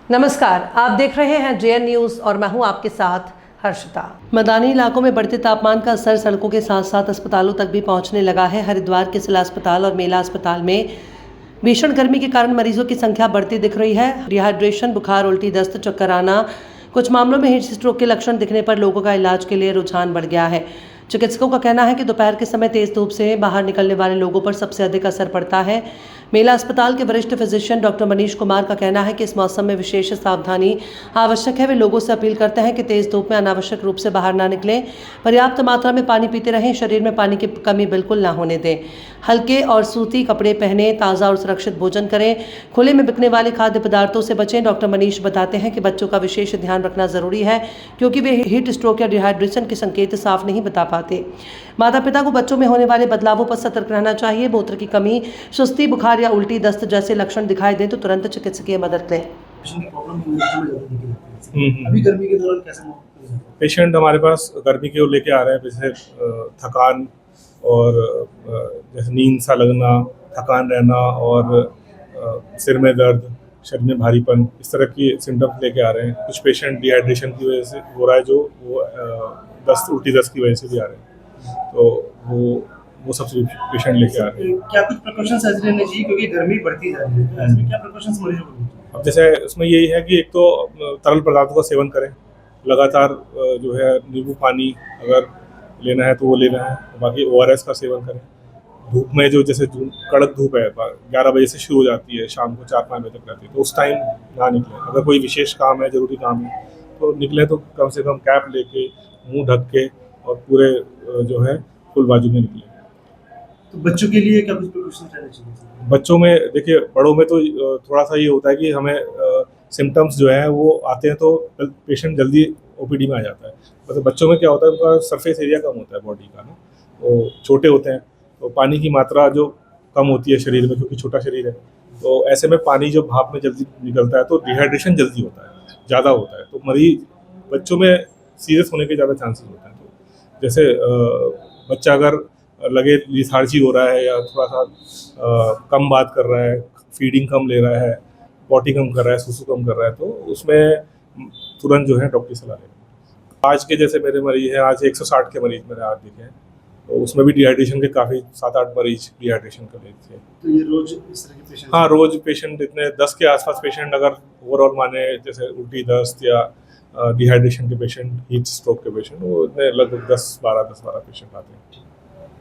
नमस्कार, आप देख रहे हैं जेएन न्यूज और मैं हूं आपके साथ हर्षिता। मैदानी इलाकों में बढ़ते तापमान का असर सड़कों के साथ साथ अस्पतालों तक भी पहुंचने लगा है। हरिद्वार के जिला अस्पताल और मेला अस्पताल में भीषण गर्मी के कारण मरीजों की संख्या बढ़ती दिख रही है। डिहाइड्रेशन, बुखार, उल्टी, दस्त, चक्कर आना, कुछ मामलों में हीट स्ट्रोक के लक्षण दिखने पर लोगों का इलाज के लिए रुझान बढ़ गया है। चिकित्सकों का कहना है कि दोपहर के समय तेज धूप से बाहर निकलने वाले लोगों पर सबसे अधिक असर पड़ता है। मेला अस्पताल के वरिष्ठ फिजिशियन डॉक्टर मनीष कुमार का कहना है कि इस मौसम में विशेष सावधानी आवश्यक है। वे लोगों से अपील करते हैं कि तेज धूप में अनावश्यक रूप से बाहर ना निकलें, पर्याप्त मात्रा में पानी पीते रहें, शरीर में पानी की कमी बिल्कुल ना होने दें, हल्के और सूती कपड़े पहने, ताज़ा और सुरक्षित भोजन करें, खुले में बिकने वाले खाद्य पदार्थों से बचें। डॉक्टर मनीष बताते हैं कि बच्चों का विशेष ध्यान रखना जरूरी है क्योंकि वे हीट स्ट्रोक या डिहाइड्रेशन के संकेत साफ नहीं बता पाते। माता पिता को बच्चों में होने वाले बदलावों पर सतर्क रहना चाहिए। मूत्र की कमी, सुस्ती, बुखार या उल्टी, दस्त जैसे लक्षण दिखाई दें तो तुरंत चिकित्सकीय मदद लें। अभी गर्मी के दौरान कैसे पेशेंट हमारे पास गर्मी की ओर लेके आ रहे हैं, जैसे थकान और जैसे नींद सा लगना, थकान रहना और सिर में दर्द, शरीर में भारीपन, इस तरह की सिम्टम्स लेके आ रहे हैं। कुछ पेशेंट डिहाइड्रेशन की वजह से हो रहा है, जो वो दस्त, उल्टी दस्त की वजह से भी आ रहे हैं। तो वो सब पेशेंट लेके आ रहे हैं। क्या कुछ प्रिकॉशंस ऐसे लेने चाहिए क्योंकि गर्मी बढ़ती जा रही है, तो ऐसे में क्या प्रिकॉशंस मरीजों को? अब जैसे उसमें यही है कि एक तो तरल पदार्थों का सेवन करें, लगातार जो है नींबू पानी अगर लेना है तो वो लेना है, बाकी ORS का सेवन करें। धूप में जो जैसे कड़क धूप है 11 बजे से शुरू हो जाती है, शाम को 4-5 बजे तक रहती है, तो उस टाइम ना निकलें। अगर कोई विशेष काम है, ज़रूरी काम है तो निकलें, तो कम से कम कैप लेके, मुंह ढक के और पूरे जो है फुल बाजू में निकलें। तो बच्चों के लिए क्या कुछ प्रिकॉशंस लेने चाहिए? बच्चों में देखिए, बड़ों में तो थोड़ा सा ये होता है कि हमें सिम्टम्स जो है वो आते हैं तो पेशेंट जल्दी OPD में आ जाता है। मतलब बच्चों में क्या होता है, उनका सरफेस एरिया कम होता है बॉडी का ना, वो छोटे होते हैं तो पानी की मात्रा जो कम होती है शरीर में, क्योंकि छोटा शरीर है, तो ऐसे में पानी जो भाप में जल्दी निकलता है तो डिहाइड्रेशन जल्दी होता है, ज़्यादा होता है, तो मरीज बच्चों में सीरियस होने के ज़्यादा चांसेस होते हैं। तो जैसे बच्चा अगर लगे लिथार्जी हो रहा है या थोड़ा सा कम बात कर रहा है, फीडिंग कम ले रहा है, पॉटी कम कर रहा है, सुसु कम कर रहा है, तो उसमें तुरंत जो है डॉक्टर की सलाह लें। आज के जैसे मेरे मरीज हैं, आज 160 के मरीज मेरे आज दिखे हैं, तो उसमें भी डिहाइड्रेशन के काफ़ी 7-8 मरीज डिहाइड्रेशन का मरीज थे। तो ये रोज इस तरह के पेशेंट? हाँ, रोज पेशेंट इतने 10 के आसपास पेशेंट अगर ओवरऑल माने, जैसे उल्टी, दस्त या डिहाइड्रेशन के पेशेंट, हीट स्ट्रोक के पेशेंट, वो इतने लगभग 10-12 पेशेंट आते हैं।